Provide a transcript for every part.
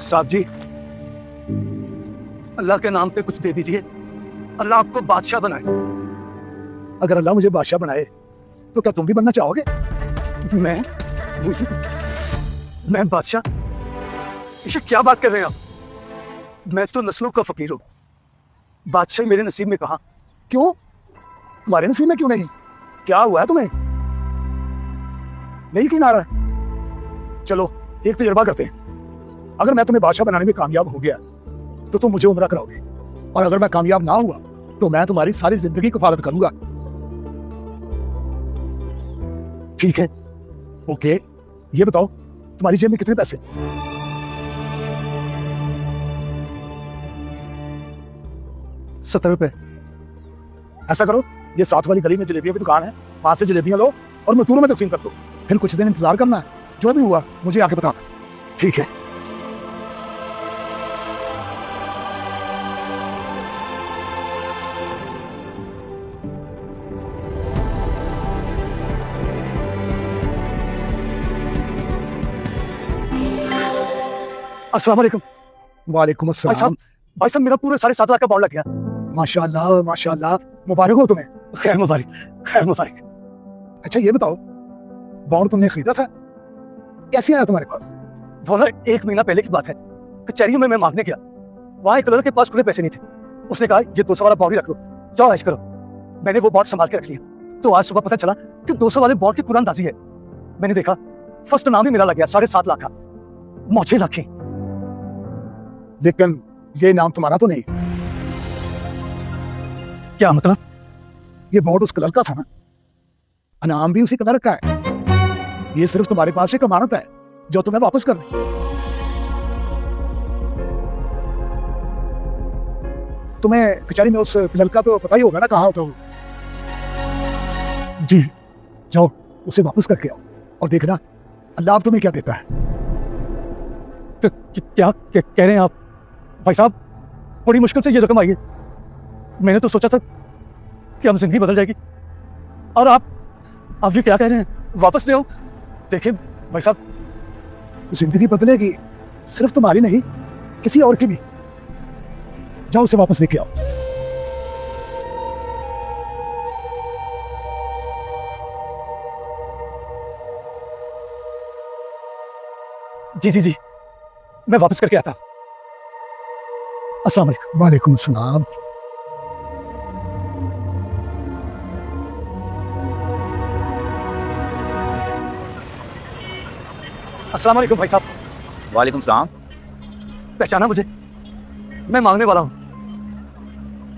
साहब जी, अल्लाह के नाम पे कुछ दे दीजिए, अल्लाह आपको बादशाह बनाए। अगर अल्लाह मुझे बादशाह बनाए तो क्या तुम भी बनना चाहोगे? मैं बादशाह? ये क्या बात कर रहे हैं आप? मैं तो नस्लों का फकीर हूँ, बादशाह मेरे नसीब में कहाँ। क्यों? तुम्हारे नसीब में क्यों नहीं? क्या हुआ है तुम्हें? नहीं क्यों आ रहा है? चलो एक तजर्बा करते हैं। अगर मैं तुम्हें बादशाह बनाने में कामयाब हो गया तो तुम मुझे उम्रा कराओगे, और अगर मैं कामयाब ना हुआ तो मैं तुम्हारी सारी जिंदगी कफालत करूंगा। ठीक है। ओके, ये बताओ तुम्हारी जेब में कितने पैसे? 70 रुपए। ऐसा करो, ये साथ वाली गली में जलेबियों की दुकान है, वहां से जलेबियां लो और मजदूरों में तकसीम कर दो। फिर कुछ दिन इंतजार करना है, जो भी हुआ मुझे आके बताना। ठीक है। अस्सलाम वालेकुम। वालेकुम अस्सलाम। भाई साहब मेरा पूरे 7.5 लाख का बॉन्ड लग गया। माशाल्लाह माशाल्लाह, मुबारक हो तुम्हें। खैर मुबारक, खैर मुबारक। अच्छा ये बताओ, बॉन्ड तुमने खरीदा था, कैसे आया तुम्हारे पास? वो ना 1 महीना पहले की बात है, कचहरियों में मैं मांगने गया, वहां एक लड़के के पास खुले पैसे नहीं थे। उसने कहा ये 200 वाला बॉन्ड ही रख लो, जाओ ऐश करो। मैंने वो बॉन्ड संभाल के रख लिया। तो आज सुबह पता चला कि 200 वाले बॉन्ड की कुरानदाजी है। मैंने देखा फर्स्ट नाम ही मेरा लग गया, 7.5 लाख का। मुझे लाखे। लेकिन ये नाम तुम्हारा तो नहीं। क्या मतलब? ये बॉन्ड उस कलर का था ना, नाम भी उसी कलर का है। ये सिर्फ तुम्हारे पास एक अमानत है जो तुम्हें वापस करनी। तुम्हें कचहरी में उस लड़का तो पता ही होगा ना कहाँ होता हो। जी, जाओ उसे वापस करके आओ और देखना अल्लाह आप तुम्हें क्या देता है। क्या कह रहे हैं आप? भाई साहब बड़ी मुश्किल से ये रकम आई है। मैंने तो सोचा था कि हम जिंदगी बदल जाएगी, और आप ये क्या कह रहे हैं? वापस ले आओ। देखिए भाई साहब, जिंदगी बदलेगी, सिर्फ तुम्हारी नहीं किसी और की भी। जाओ उसे वापस लेके आओ। जी जी जी, मैं वापस करके आता। अस्सलाम वालेकुम। वालेकुम अस्सलाम। अस्सलाम वालेकुम भाई साहब। वालेकुम सलाम। पहचाना मुझे? मैं मांगने वाला हूँ।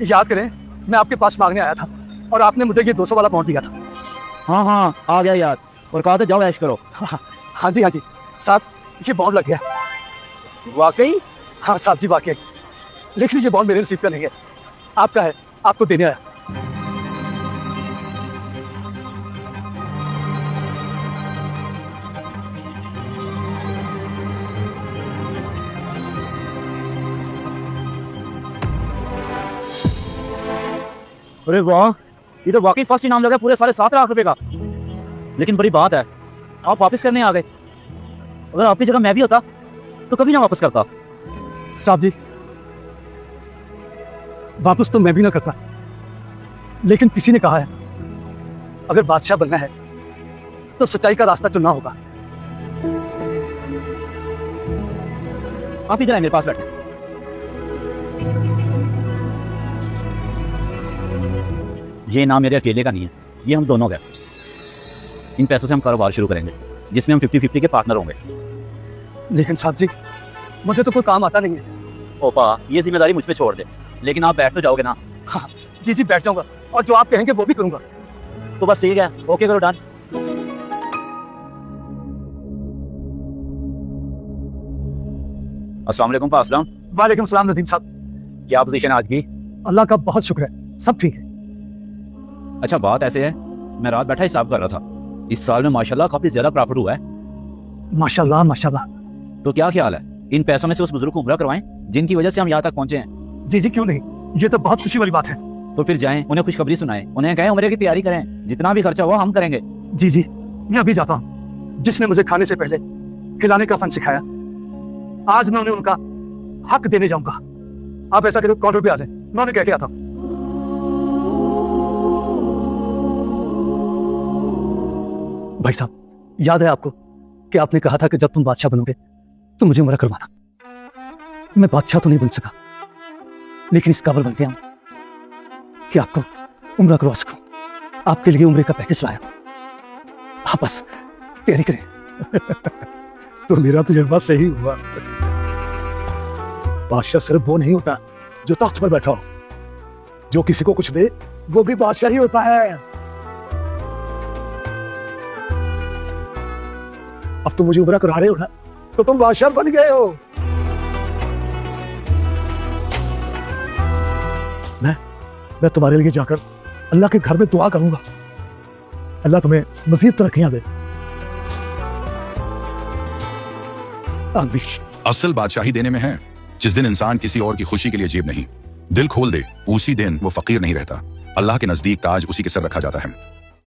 याद करें, मैं आपके पास मांगने आया था और आपने मुझे ये 200 वाला बॉन्ड दिया था। हाँ हाँ आ गया याद, और कहा था जाओ ऐश करो। हाँ जी साहब, ये बॉन्ड लग गया। वाकई? हाँ साहब जी वाकई। लेकिन ये बॉन्ड मेरे नसीब का नहीं है, आपका है, आपको देने आया। अरे वाह, ये तो वाकई फर्स्ट इनाम लगा पूरे 7.5 लाख रुपए का। लेकिन बड़ी बात है, आप वापस करने आ गए। अगर आपकी जगह मैं भी होता तो कभी ना वापस करता। साहब जी, वापस तो मैं भी ना करता, लेकिन किसी ने कहा है अगर बादशाह बनना है तो सच्चाई का रास्ता चुनना होगा। आप इधर आए, मेरे पास बैठे। ये नाम मेरे अकेले का नहीं है, ये हम दोनों का। इन पैसों से हम कारोबार शुरू करेंगे जिसमें हम 50-50 के पार्टनर होंगे। लेकिन साहब जी, मुझे तो कोई काम आता नहीं है। ओपा, ये जिम्मेदारी मुझ पे छोड़ दे। लेकिन आप बैठ तो जाओगे ना? हाँ जी जी, बैठ जाऊंगा, और जो आप कहेंगे वो भी करूंगा। तो बस ठीक है, ओके करो, डन। अस्सलाम वालेकुम पासलाम। वालेकुम सलाम नदीम साहब। क्या पोजीशन आज की? अल्लाह का बहुत शुक्र है, सब ठीक है। अच्छा बात ऐसे है, मैं रात बैठा हिसाब कर रहा था, इस साल में माशाल्लाह काफी ज्यादा प्रॉफिट हुआ है। माशाल्लाह माशाल्लाह। तो क्या ख्याल है, इन पैसों में से उस बुजुर्ग को उम्रा करवाएं जिनकी वजह से हम यहाँ तक पहुंचे हैं? जी जी क्यों नहीं, ये तो बहुत खुशी वाली बात है। तो फिर जाएं, उन्हें खुशखबरी सुनाएं, उन्हें कहें उम्रे की तैयारी करें, जितना भी खर्चा हुआ हम करेंगे। जी जी, मैं अभी जाता हूँ। जिसने मुझे खाने से पहले खिलाने का फन सिखाया, आज मैं उन्हें उनका हक देने जाऊंगा। आप ऐसा करो, काउंटर पे आ जाए, मैं उन्हें कह के आता हूं। भाई साहब, याद है आपको कि आपने कहा था कि जब तुम बादशाह बनोगे तो मुझे उम्रा करवाना। मैं बादशाह तो नहीं बन सका, लेकिन इस काबिल बन गया हूं कि आपको उम्रा करवा सकूं। आपके लिए उम्रे का पैकेज लाया, आप बस तैयारी करें। तो मेरा तजुर्बा सही हुआ। बादशाह सिर्फ वो नहीं होता जो तख्त पर बैठा हो, जो किसी को कुछ दे वो भी बादशाह ही होता है। अब तुम मुझे उम्रा करा रहे हो ना, तो तुम बादशाह बन गए हो। मैं तुम्हारे लिए जाकर अल्लाह के घर में दुआ करूंगा, अल्लाह तुम्हें मजीद तरक्कियां दे। आमीन। असल बादशाही देने में है। जिस दिन इंसान किसी और की खुशी के लिए जेब नहीं, दिल खोल दे, उसी दिन वो फकीर नहीं रहता। अल्लाह के नजदीक ताज उसी के सर रखा जाता है।